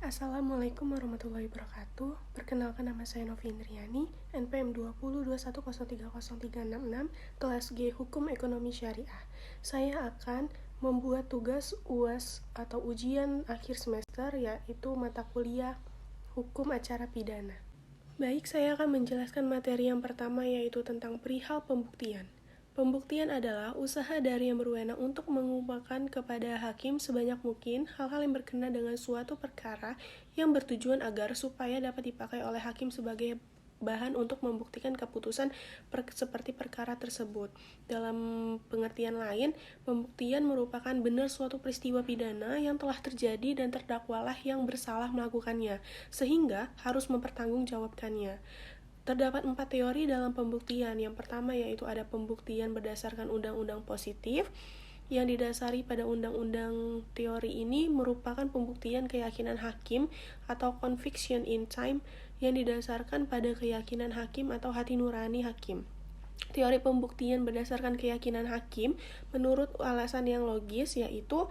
Assalamualaikum warahmatullahi wabarakatuh. Perkenalkan, nama saya Novi Indriani, NPM 2021030366, kelas G Hukum Ekonomi Syariah. Saya akan membuat tugas UAS atau ujian akhir semester, yaitu mata kuliah Hukum Acara Pidana. Baik, saya akan menjelaskan materi yang pertama, yaitu tentang perihal pembuktian. Pembuktian adalah usaha dari yang berwenang untuk mengumpulkan kepada hakim sebanyak mungkin hal-hal yang berkenaan dengan suatu perkara yang bertujuan agar supaya dapat dipakai oleh hakim sebagai bahan untuk membuktikan keputusan seperti perkara tersebut. Dalam pengertian lain, pembuktian merupakan benar suatu peristiwa pidana yang telah terjadi dan terdakwalah yang bersalah melakukannya, sehingga harus mempertanggungjawabkannya. Terdapat 4 teori dalam pembuktian. Yang pertama yaitu ada pembuktian berdasarkan undang-undang positif, yang didasari pada undang-undang. Teori ini merupakan pembuktian keyakinan hakim atau conviction in time yang didasarkan pada keyakinan hakim atau hati nurani hakim. Teori pembuktian berdasarkan keyakinan hakim menurut alasan yang logis, yaitu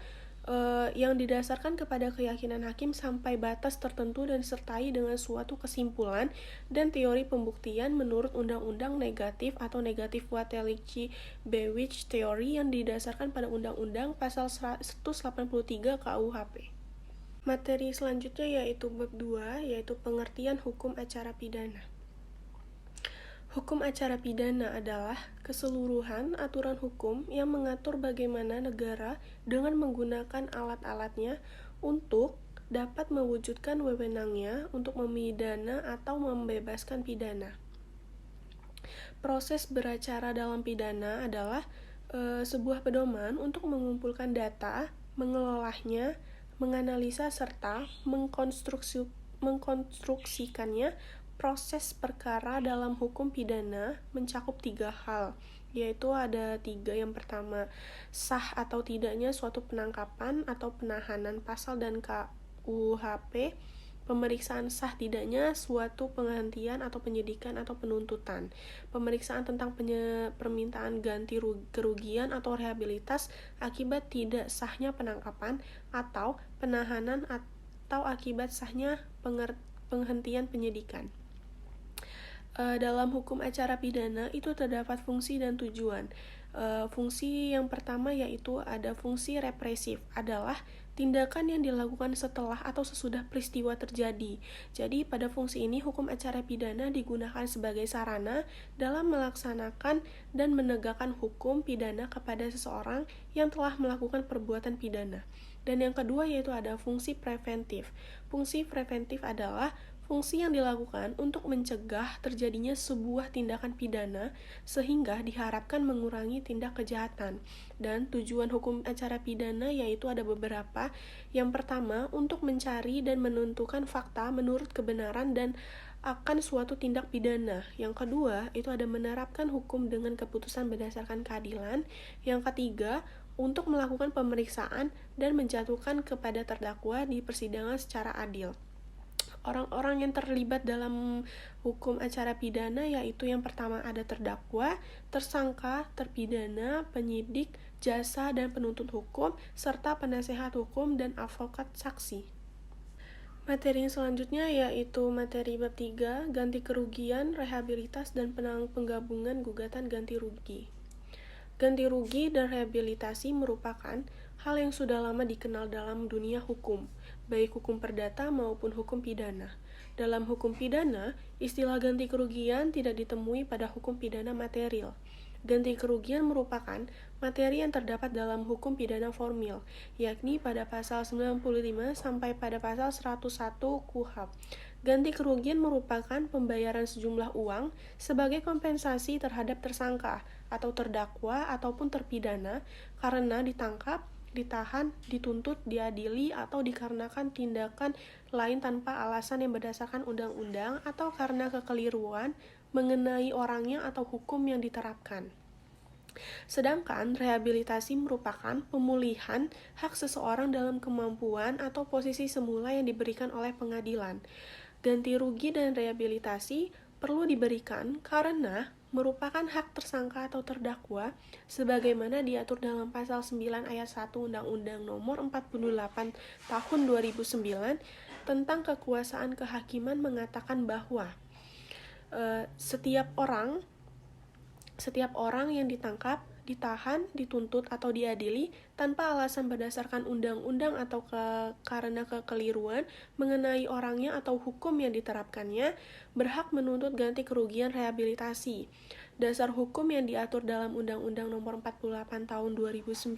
yang didasarkan kepada keyakinan hakim sampai batas tertentu dan disertai dengan suatu kesimpulan. Dan teori pembuktian menurut undang-undang negatif atau negative Watelici Bewich teori yang didasarkan pada undang-undang pasal 183 KUHP. Materi selanjutnya yaitu bab 2, yaitu pengertian hukum acara pidana. Hukum acara pidana adalah keseluruhan aturan hukum yang mengatur bagaimana negara dengan menggunakan alat-alatnya untuk dapat mewujudkan wewenangnya untuk memidana atau membebaskan pidana. Proses beracara dalam pidana adalah sebuah pedoman untuk mengumpulkan data, mengelolanya, menganalisa serta mengkonstruksikannya. Proses perkara dalam hukum pidana mencakup 3 hal, yaitu ada 3. Yang pertama, sah atau tidaknya suatu penangkapan atau penahanan pasal dan KUHP. Pemeriksaan sah tidaknya suatu penghentian atau penyidikan atau penuntutan. Pemeriksaan tentang permintaan ganti kerugian atau rehabilitas akibat tidak sahnya penangkapan atau penahanan atau akibat sahnya penghentian penyidikan. Dalam hukum acara pidana itu terdapat fungsi dan tujuan. Fungsi yang pertama yaitu ada fungsi represif, adalah tindakan yang dilakukan setelah atau sesudah peristiwa terjadi. Jadi pada fungsi ini hukum acara pidana digunakan sebagai sarana dalam melaksanakan dan menegakkan hukum pidana kepada seseorang yang telah melakukan perbuatan pidana. Dan yang kedua yaitu ada fungsi preventif. Fungsi preventif adalah fungsi yang dilakukan untuk mencegah terjadinya sebuah tindakan pidana sehingga diharapkan mengurangi tindak kejahatan. Dan tujuan hukum acara pidana yaitu ada beberapa. Yang pertama, untuk mencari dan menentukan fakta menurut kebenaran dan akan suatu tindak pidana. Yang kedua, itu ada menerapkan hukum dengan keputusan berdasarkan keadilan. Yang ketiga, untuk melakukan pemeriksaan dan menjatuhkan kepada terdakwa di persidangan secara adil. Orang-orang yang terlibat dalam hukum acara pidana yaitu yang pertama ada terdakwa, tersangka, terpidana, penyidik, jasa dan penuntut hukum, serta penasehat hukum dan advokat saksi. Materi yang selanjutnya yaitu materi bab 3, ganti kerugian, rehabilitas, dan penggabungan gugatan ganti rugi. Ganti rugi dan rehabilitasi merupakan hal yang sudah lama dikenal dalam dunia hukum, baik hukum perdata maupun hukum pidana. Dalam hukum pidana, istilah ganti kerugian tidak ditemui pada hukum pidana material. Ganti kerugian merupakan materi yang terdapat dalam hukum pidana formil, yakni pada pasal 95 sampai pada pasal 101 KUHP. Ganti kerugian merupakan pembayaran sejumlah uang sebagai kompensasi terhadap tersangka atau terdakwa ataupun terpidana karena ditangkap, ditahan, dituntut, diadili, atau dikarenakan tindakan lain tanpa alasan yang berdasarkan undang-undang atau karena kekeliruan mengenai orangnya atau hukum yang diterapkan. Sedangkan rehabilitasi merupakan pemulihan hak seseorang dalam kemampuan atau posisi semula yang diberikan oleh pengadilan. Ganti rugi dan rehabilitasi perlu diberikan karena merupakan hak tersangka atau terdakwa sebagaimana diatur dalam pasal 9 ayat 1 Undang-Undang Nomor 48 Tahun 2009 tentang kekuasaan kehakiman mengatakan bahwa setiap orang yang ditangkap, ditahan, dituntut, atau diadili tanpa alasan berdasarkan undang-undang atau karena kekeliruan mengenai orangnya atau hukum yang diterapkannya, berhak menuntut ganti kerugian rehabilitasi. Dasar hukum yang diatur dalam Undang-Undang Nomor 48 Tahun 2009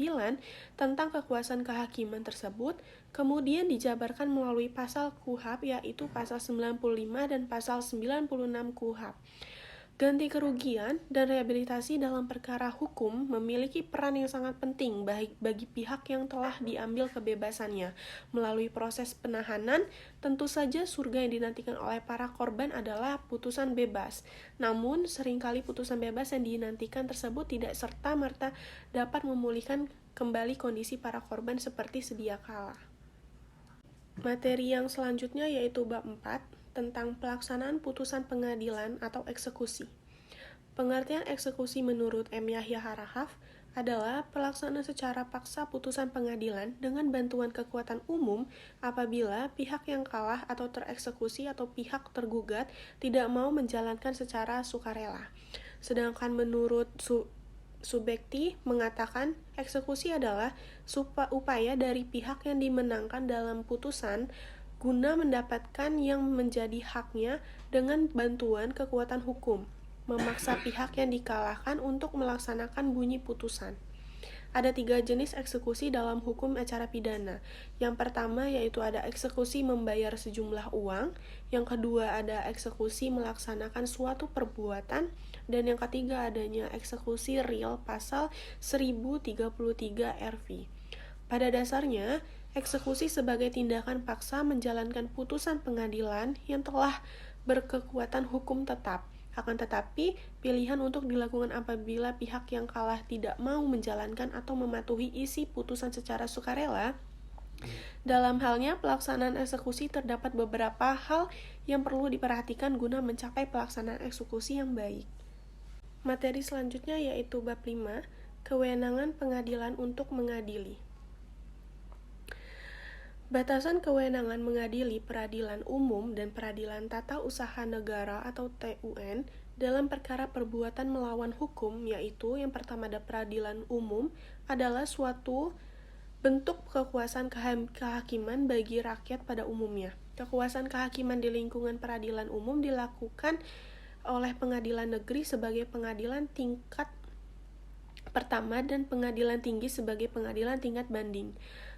tentang kekuasaan kehakiman tersebut kemudian dijabarkan melalui pasal KUHP, yaitu pasal 95 dan pasal 96 KUHP. Ganti kerugian dan rehabilitasi dalam perkara hukum memiliki peran yang sangat penting baik bagi pihak yang telah diambil kebebasannya. Melalui proses penahanan, tentu saja surga yang dinantikan oleh para korban adalah putusan bebas. Namun, seringkali putusan bebas yang dinantikan tersebut tidak serta-merta dapat memulihkan kembali kondisi para korban seperti sedia kala. Materi yang selanjutnya yaitu bab 4 tentang pelaksanaan putusan pengadilan atau eksekusi. Pengertian eksekusi menurut M. Yahya Harahaf adalah pelaksanaan secara paksa putusan pengadilan dengan bantuan kekuatan umum apabila pihak yang kalah atau tereksekusi atau pihak tergugat tidak mau menjalankan secara sukarela. Sedangkan menurut Subekti mengatakan eksekusi adalah upaya dari pihak yang dimenangkan dalam putusan guna mendapatkan yang menjadi haknya dengan bantuan kekuatan hukum, memaksa pihak yang dikalahkan untuk melaksanakan bunyi putusan. Ada 3 jenis eksekusi dalam hukum acara pidana. Yang pertama yaitu ada eksekusi membayar sejumlah uang, yang kedua ada eksekusi melaksanakan suatu perbuatan, dan yang ketiga adanya eksekusi real pasal 1033 RV. Pada dasarnya, eksekusi sebagai tindakan paksa menjalankan putusan pengadilan yang telah berkekuatan hukum tetap. Akan tetapi, pilihan untuk dilakukan apabila pihak yang kalah tidak mau menjalankan atau mematuhi isi putusan secara sukarela. Dalam halnya pelaksanaan eksekusi terdapat beberapa hal yang perlu diperhatikan guna mencapai pelaksanaan eksekusi yang baik. Materi selanjutnya yaitu bab 5, kewenangan pengadilan untuk mengadili. Batasan kewenangan mengadili peradilan umum dan peradilan tata usaha negara atau TUN dalam perkara perbuatan melawan hukum, yaitu yang pertama ada peradilan umum adalah suatu bentuk kekuasaan kehakiman bagi rakyat pada umumnya. Kekuasaan kehakiman di lingkungan peradilan umum dilakukan oleh pengadilan negeri sebagai pengadilan tingkat pertama dan pengadilan tinggi sebagai pengadilan tingkat banding.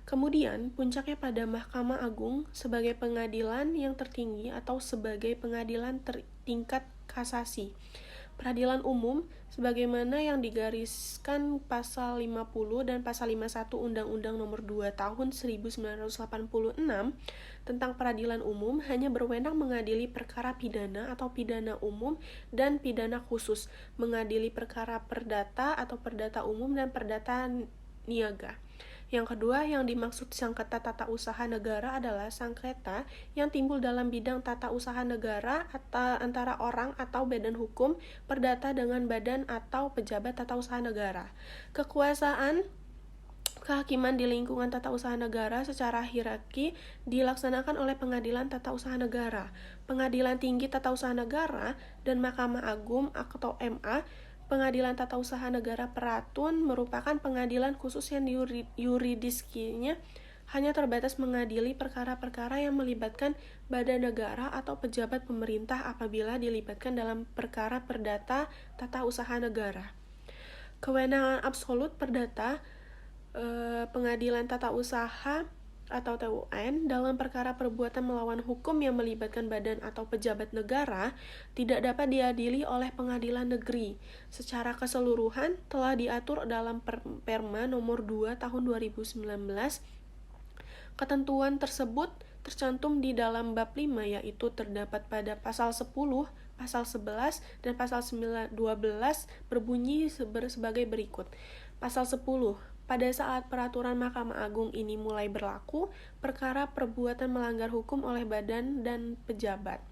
Kemudian, puncaknya pada Mahkamah Agung sebagai pengadilan yang tertinggi atau sebagai pengadilan tingkat kasasi. Peradilan umum sebagaimana yang digariskan pasal 50 dan pasal 51 Undang-Undang Nomor 2 Tahun 1986 tentang peradilan umum hanya berwenang mengadili perkara pidana atau pidana umum dan pidana khusus, mengadili perkara perdata atau perdata umum dan perdata niaga. Yang kedua, yang dimaksud sengketa tata usaha negara adalah sengketa yang timbul dalam bidang tata usaha negara antara orang atau badan hukum perdata dengan badan atau pejabat tata usaha negara. Kekuasaan kehakiman di lingkungan tata usaha negara secara hierarki dilaksanakan oleh Pengadilan Tata Usaha Negara, Pengadilan Tinggi Tata Usaha Negara, dan Mahkamah Agung atau MA. Pengadilan Tata Usaha Negara Peratun merupakan pengadilan khusus yang yuridiskinya hanya terbatas mengadili perkara-perkara yang melibatkan badan negara atau pejabat pemerintah apabila dilibatkan dalam perkara perdata tata usaha negara. Kewenangan absolut perdata Pengadilan Tata Usaha atau TUN dalam perkara perbuatan melawan hukum yang melibatkan badan atau pejabat negara tidak dapat diadili oleh pengadilan negeri. Secara keseluruhan telah diatur dalam Perma nomor 2 tahun 2019. Ketentuan tersebut tercantum di dalam bab 5 yaitu terdapat pada pasal 10, pasal 11, dan pasal 12 berbunyi sebagai berikut. Pasal 10. Pada saat peraturan Mahkamah Agung ini mulai berlaku, perkara perbuatan melanggar hukum oleh badan dan pejabat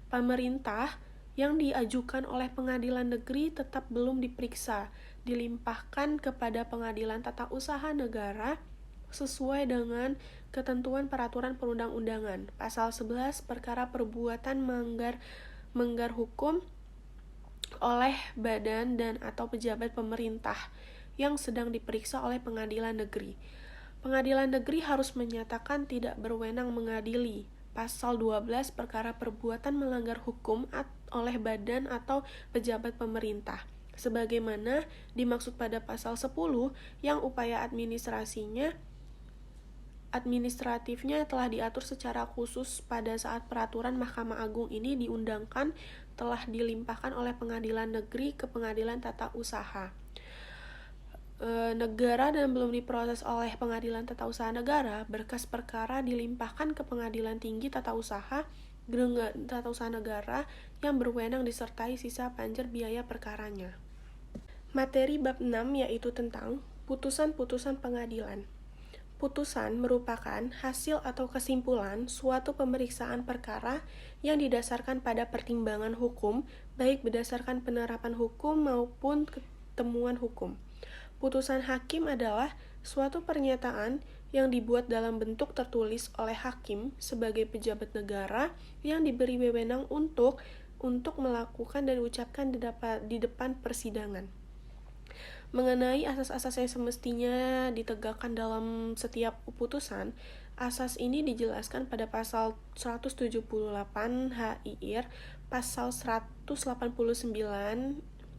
pemerintah yang diajukan oleh pengadilan negeri tetap belum diperiksa, dilimpahkan kepada Pengadilan Tata Usaha Negara sesuai dengan ketentuan peraturan perundang-undangan. Pasal 11 perkara perbuatan menggar hukum oleh badan dan atau pejabat pemerintah yang sedang diperiksa oleh pengadilan negeri. Pengadilan negeri harus menyatakan tidak berwenang mengadili. Pasal 12 perkara perbuatan melanggar hukum oleh badan atau pejabat pemerintah. Sebagaimana dimaksud pada pasal 10 yang upaya administratifnya telah diatur secara khusus pada saat peraturan Mahkamah Agung ini diundangkan telah dilimpahkan oleh pengadilan negeri ke pengadilan tata usaha negara dan belum diproses oleh pengadilan tata usaha negara, berkas perkara dilimpahkan ke pengadilan tinggi tata usaha negara yang berwenang disertai sisa panjer biaya perkaranya. Materi bab 6 yaitu tentang putusan-putusan pengadilan. Putusan merupakan hasil atau kesimpulan suatu pemeriksaan perkara yang didasarkan pada pertimbangan hukum, baik berdasarkan penerapan hukum maupun temuan hukum. Putusan hakim adalah suatu pernyataan yang dibuat dalam bentuk tertulis oleh hakim sebagai pejabat negara yang diberi wewenang untuk melakukan dan diucapkan di depan persidangan. Mengenai asas-asas yang semestinya ditegakkan dalam setiap putusan, asas ini dijelaskan pada pasal 178 HIR, pasal 189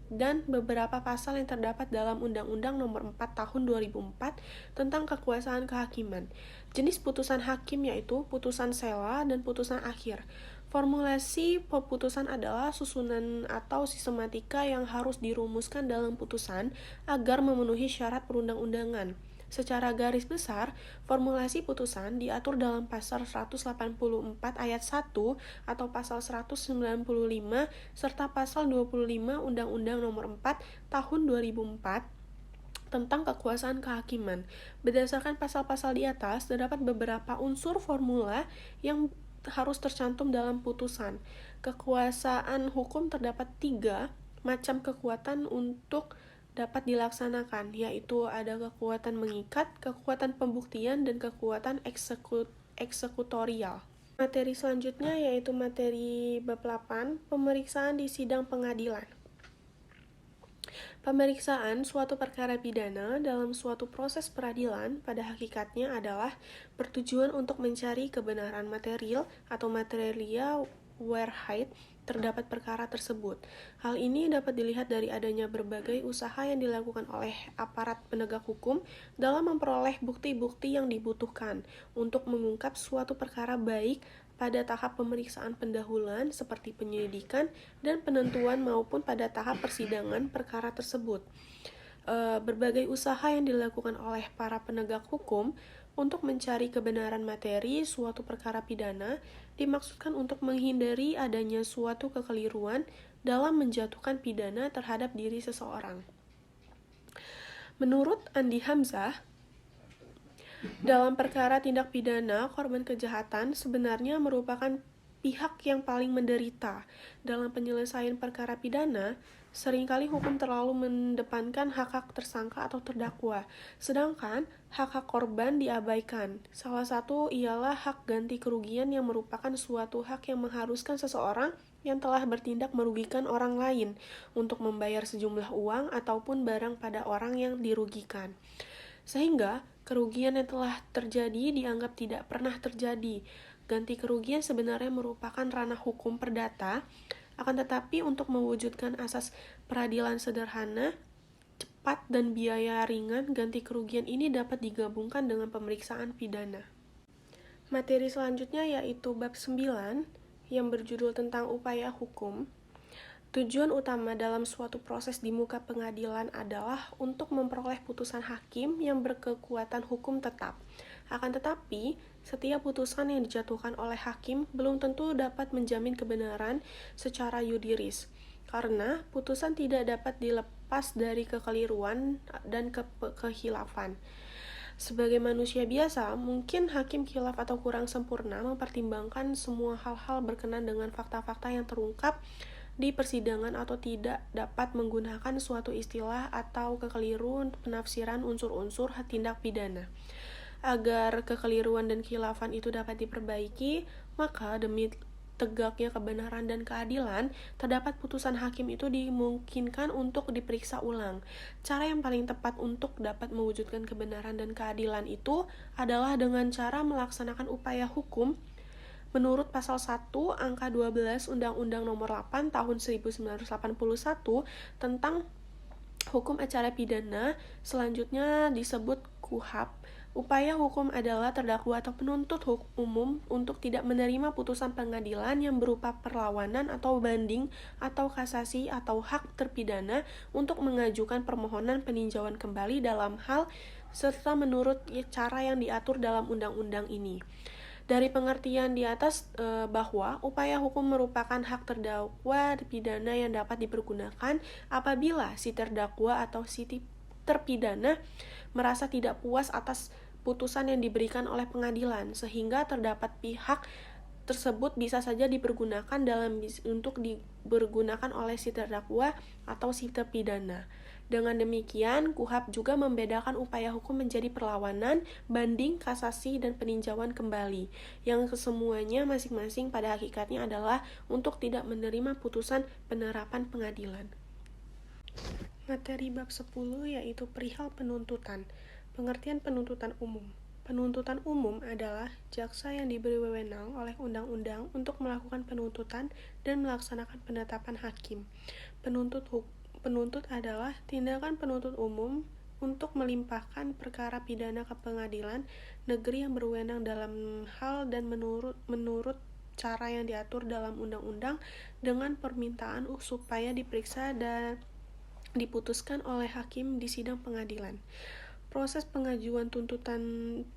dan beberapa pasal yang terdapat dalam Undang-Undang Nomor 4 Tahun 2004 tentang kekuasaan kehakiman. Jenis putusan hakim yaitu putusan sela dan putusan akhir. Formulasi putusan adalah susunan atau sistematika yang harus dirumuskan dalam putusan agar memenuhi syarat perundang-undangan. Secara garis besar, formulasi putusan diatur dalam pasal 184 ayat 1 atau pasal 195 serta pasal 25 Undang-Undang Nomor 4 Tahun 2004 tentang kekuasaan kehakiman. Berdasarkan pasal-pasal di atas, terdapat beberapa unsur formula yang harus tercantum dalam putusan. Kekuasaan hukum terdapat 3 macam kekuatan untuk dapat dilaksanakan, yaitu ada kekuatan mengikat, kekuatan pembuktian, dan kekuatan eksekutorial. Materi selanjutnya yaitu materi bab 8, pemeriksaan di sidang pengadilan. Pemeriksaan suatu perkara pidana dalam suatu proses peradilan pada hakikatnya adalah bertujuan untuk mencari kebenaran material atau materia Wahrheit terdapat perkara tersebut. Hal ini dapat dilihat dari adanya berbagai usaha yang dilakukan oleh aparat penegak hukum dalam memperoleh bukti-bukti yang dibutuhkan untuk mengungkap suatu perkara baik pada tahap pemeriksaan pendahuluan seperti penyelidikan dan penentuan maupun pada tahap persidangan perkara tersebut. Berbagai usaha yang dilakukan oleh para penegak hukum untuk mencari kebenaran materi suatu perkara pidana dimaksudkan untuk menghindari adanya suatu kekeliruan dalam menjatuhkan pidana terhadap diri seseorang. Menurut Andi Hamzah, dalam perkara tindak pidana, korban kejahatan sebenarnya merupakan pihak yang paling menderita. Dalam penyelesaian perkara pidana, seringkali hukum terlalu mendepankan hak-hak tersangka atau terdakwa, sedangkan hak-hak korban diabaikan. Salah satu ialah hak ganti kerugian yang merupakan suatu hak yang mengharuskan seseorang yang telah bertindak merugikan orang lain untuk membayar sejumlah uang ataupun barang pada orang yang dirugikan. Sehingga kerugian yang telah terjadi dianggap tidak pernah terjadi. Ganti kerugian sebenarnya merupakan ranah hukum perdata, akan tetapi untuk mewujudkan asas peradilan sederhana, cepat, dan biaya ringan, ganti kerugian ini dapat digabungkan dengan pemeriksaan pidana. Materi selanjutnya yaitu bab 9 yang berjudul tentang upaya hukum. Tujuan utama dalam suatu proses di muka pengadilan adalah untuk memperoleh putusan hakim yang berkekuatan hukum tetap. Akan tetapi, setiap putusan yang dijatuhkan oleh hakim belum tentu dapat menjamin kebenaran secara yudiris, karena putusan tidak dapat dilepas dari kekeliruan dan kehilafan. Sebagai manusia biasa, mungkin hakim khilaf atau kurang sempurna mempertimbangkan semua hal-hal berkenaan dengan fakta-fakta yang terungkap di persidangan atau tidak dapat menggunakan suatu istilah atau kekeliruan penafsiran unsur-unsur tindak pidana. Agar kekeliruan dan khilafan itu dapat diperbaiki, maka demi tegaknya kebenaran dan keadilan, terdapat putusan hakim itu dimungkinkan untuk diperiksa ulang. Cara yang paling tepat untuk dapat mewujudkan kebenaran dan keadilan itu adalah dengan cara melaksanakan upaya hukum menurut pasal 1 angka 12 Undang-Undang Nomor 8 Tahun 1981 tentang hukum acara pidana, selanjutnya disebut KUHAP. Upaya hukum adalah terdakwa atau penuntut umum untuk tidak menerima putusan pengadilan yang berupa perlawanan atau banding atau kasasi atau hak terpidana untuk mengajukan permohonan peninjauan kembali dalam hal serta menurut cara yang diatur dalam undang-undang ini. Dari pengertian di atas bahwa upaya hukum merupakan hak terdakwa pidana yang dapat dipergunakan apabila si terdakwa atau si terpidana merasa tidak puas atas putusan yang diberikan oleh pengadilan, sehingga terdapat pihak tersebut bisa saja dipergunakan untuk dipergunakan oleh si terdakwa atau si terpidana. Dengan demikian, KUHAP juga membedakan upaya hukum menjadi perlawanan, banding, kasasi, dan peninjauan kembali, yang kesemuanya masing-masing pada hakikatnya adalah untuk tidak menerima putusan penerapan pengadilan. Materi bab 10 yaitu perihal penuntutan. Pengertian penuntutan umum. Penuntutan umum adalah jaksa yang diberi wewenang oleh undang-undang untuk melakukan penuntutan dan melaksanakan penetapan hakim. Penuntut adalah tindakan penuntut umum untuk melimpahkan perkara pidana ke pengadilan negeri yang berwenang dalam hal dan menurut cara yang diatur dalam undang-undang dengan permintaan supaya diperiksa dan diputuskan oleh hakim di sidang pengadilan. Proses pengajuan tuntutan,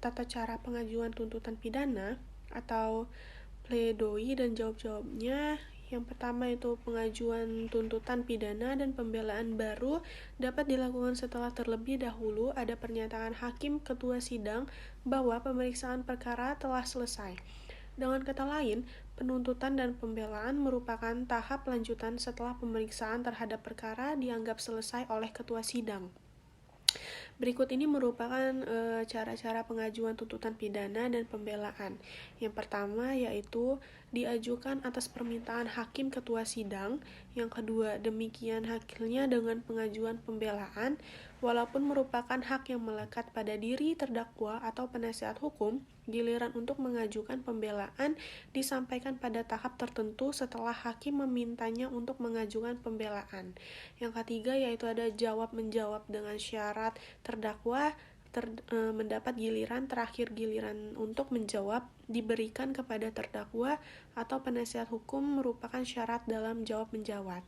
tata cara pengajuan tuntutan pidana atau pledoi dan jawab-jawabnya. Yang pertama itu pengajuan tuntutan pidana dan pembelaan baru dapat dilakukan setelah terlebih dahulu ada pernyataan hakim ketua sidang bahwa pemeriksaan perkara telah selesai. Dengan kata lain, penuntutan dan pembelaan merupakan tahap lanjutan setelah pemeriksaan terhadap perkara dianggap selesai oleh ketua sidang. Berikut ini merupakan cara-cara pengajuan tuntutan pidana dan pembelaan. Yang pertama yaitu diajukan atas permintaan hakim ketua sidang. Yang kedua, demikian hakilnya dengan pengajuan pembelaan, walaupun merupakan hak yang melekat pada diri terdakwa atau penasihat hukum, giliran untuk mengajukan pembelaan disampaikan pada tahap tertentu setelah hakim memintanya untuk mengajukan pembelaan. Yang ketiga yaitu ada jawab-menjawab dengan syarat terdakwa mendapat giliran terakhir giliran untuk menjawab diberikan kepada terdakwa atau penasihat hukum merupakan syarat dalam jawab-menjawab.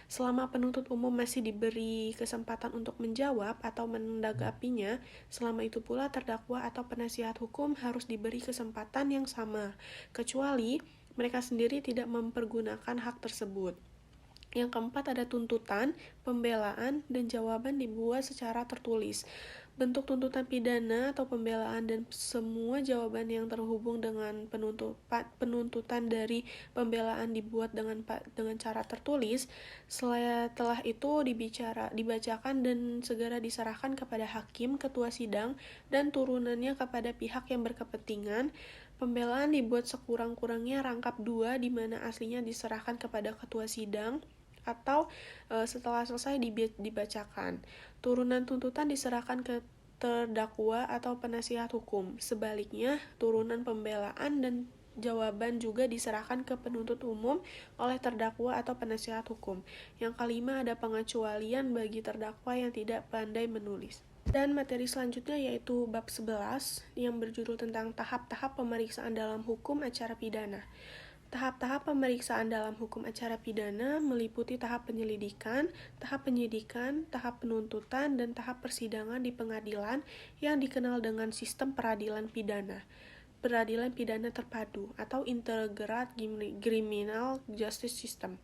Selama penuntut umum masih diberi kesempatan untuk menjawab atau menanggapinya, selama itu pula terdakwa atau penasihat hukum harus diberi kesempatan yang sama, kecuali mereka sendiri tidak mempergunakan hak tersebut. Yang keempat ada tuntutan, pembelaan, dan jawaban dibuat secara tertulis. Bentuk tuntutan pidana atau pembelaan dan semua jawaban yang terhubung dengan penuntutan dari pembelaan dibuat dengan cara tertulis. Setelah itu dibacakan dan segera diserahkan kepada hakim, ketua sidang, dan turunannya kepada pihak yang berkepentingan. Pembelaan dibuat sekurang-kurangnya rangkap 2 di mana aslinya diserahkan kepada ketua sidang atau setelah selesai dibacakan. Turunan tuntutan diserahkan ke terdakwa atau penasihat hukum. Sebaliknya, turunan pembelaan dan jawaban juga diserahkan ke penuntut umum oleh terdakwa atau penasihat hukum. Yang kelima ada pengecualian bagi terdakwa yang tidak pandai menulis. Dan materi selanjutnya yaitu bab 11 yang berjudul tentang tahap-tahap pemeriksaan dalam hukum acara pidana. Tahap-tahap pemeriksaan dalam hukum acara pidana meliputi tahap penyelidikan, tahap penyidikan, tahap penuntutan, dan tahap persidangan di pengadilan yang dikenal dengan sistem peradilan pidana. Peradilan pidana terpadu atau Integrated Criminal Justice System.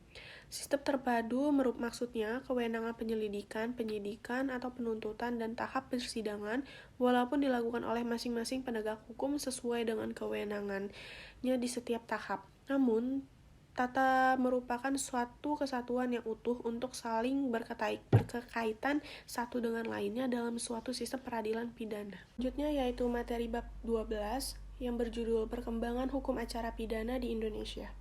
Sistem terpadu maksudnya kewenangan penyelidikan, penyidikan, atau penuntutan dan tahap persidangan walaupun dilakukan oleh masing-masing penegak hukum sesuai dengan kewenangannya di setiap tahap. Namun, Tata merupakan suatu kesatuan yang utuh untuk saling berkekaitan satu dengan lainnya dalam suatu sistem peradilan pidana. Selanjutnya yaitu materi bab 12 yang berjudul Perkembangan Hukum Acara Pidana di Indonesia.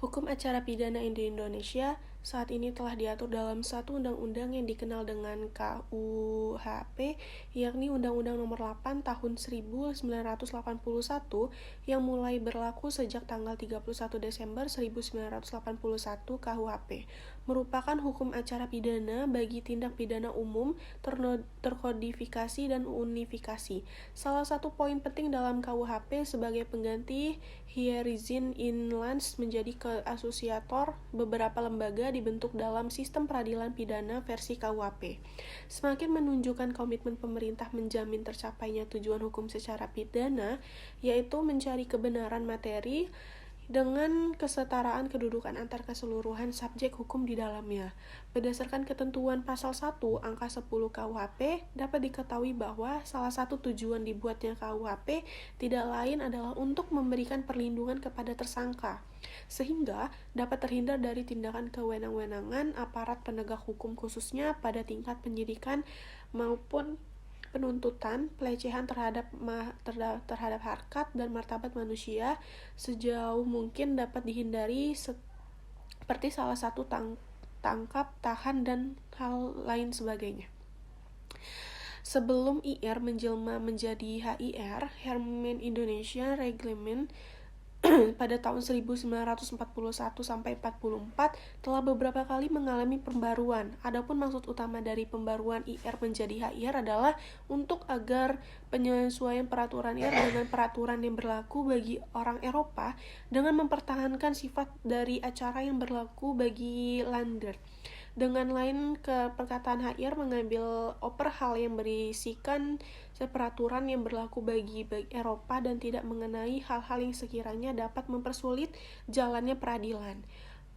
Hukum acara pidana di Indonesia saat ini telah diatur dalam satu undang-undang yang dikenal dengan KUHP, yakni Undang-Undang Nomor 8 Tahun 1981 yang mulai berlaku sejak tanggal 31 Desember 1981. KUHP merupakan hukum acara pidana bagi tindak pidana umum, terkodifikasi dan unifikasi. Salah satu poin penting dalam KUHP sebagai pengganti Hierizin Inlands menjadi asosiator beberapa lembaga dibentuk dalam sistem peradilan pidana versi KUHP. Semakin menunjukkan komitmen pemerintah menjamin tercapainya tujuan hukum secara pidana, yaitu mencari kebenaran materi dengan kesetaraan kedudukan antar keseluruhan subjek hukum di dalamnya. Berdasarkan ketentuan pasal 1 angka 10 KUHP, dapat diketahui bahwa salah satu tujuan dibuatnya KUHP tidak lain adalah untuk memberikan perlindungan kepada tersangka, sehingga dapat terhindar dari tindakan kewenang-wenangan aparat penegak hukum khususnya pada tingkat penyidikan maupun penuntutan, pelecehan terhadap harkat dan martabat manusia sejauh mungkin dapat dihindari seperti salah satu tangkap, tahan, dan hal lain sebagainya. Sebelum IR menjelma menjadi HIR, Hermen Indonesia Reglement pada tahun 1941 sampai 44 telah beberapa kali mengalami pembaruan. Adapun maksud utama dari pembaruan IR menjadi HIR adalah untuk agar penyesuaian peraturan IR dengan peraturan yang berlaku bagi orang Eropa dengan mempertahankan sifat dari acara yang berlaku bagi Lander. Dengan lain, perkataan HIR mengambil oper hal yang berisikan peraturan yang berlaku bagi Eropa dan tidak mengenai hal-hal yang sekiranya dapat mempersulit jalannya peradilan.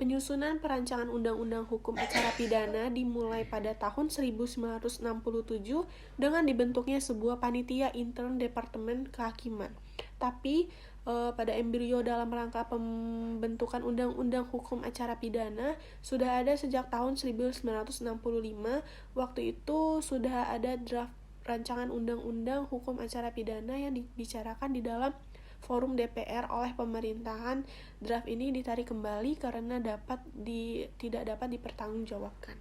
Penyusunan perancangan undang-undang hukum acara pidana dimulai pada tahun 1967 dengan dibentuknya sebuah panitia intern Departemen Kehakiman. Tapi pada embrio dalam rangka pembentukan undang-undang hukum acara pidana sudah ada sejak tahun 1965. Waktu itu sudah ada draft rancangan undang-undang hukum acara pidana yang dibicarakan di dalam forum DPR oleh pemerintahan. Draft ini ditarik kembali karena tidak dapat dipertanggungjawabkan.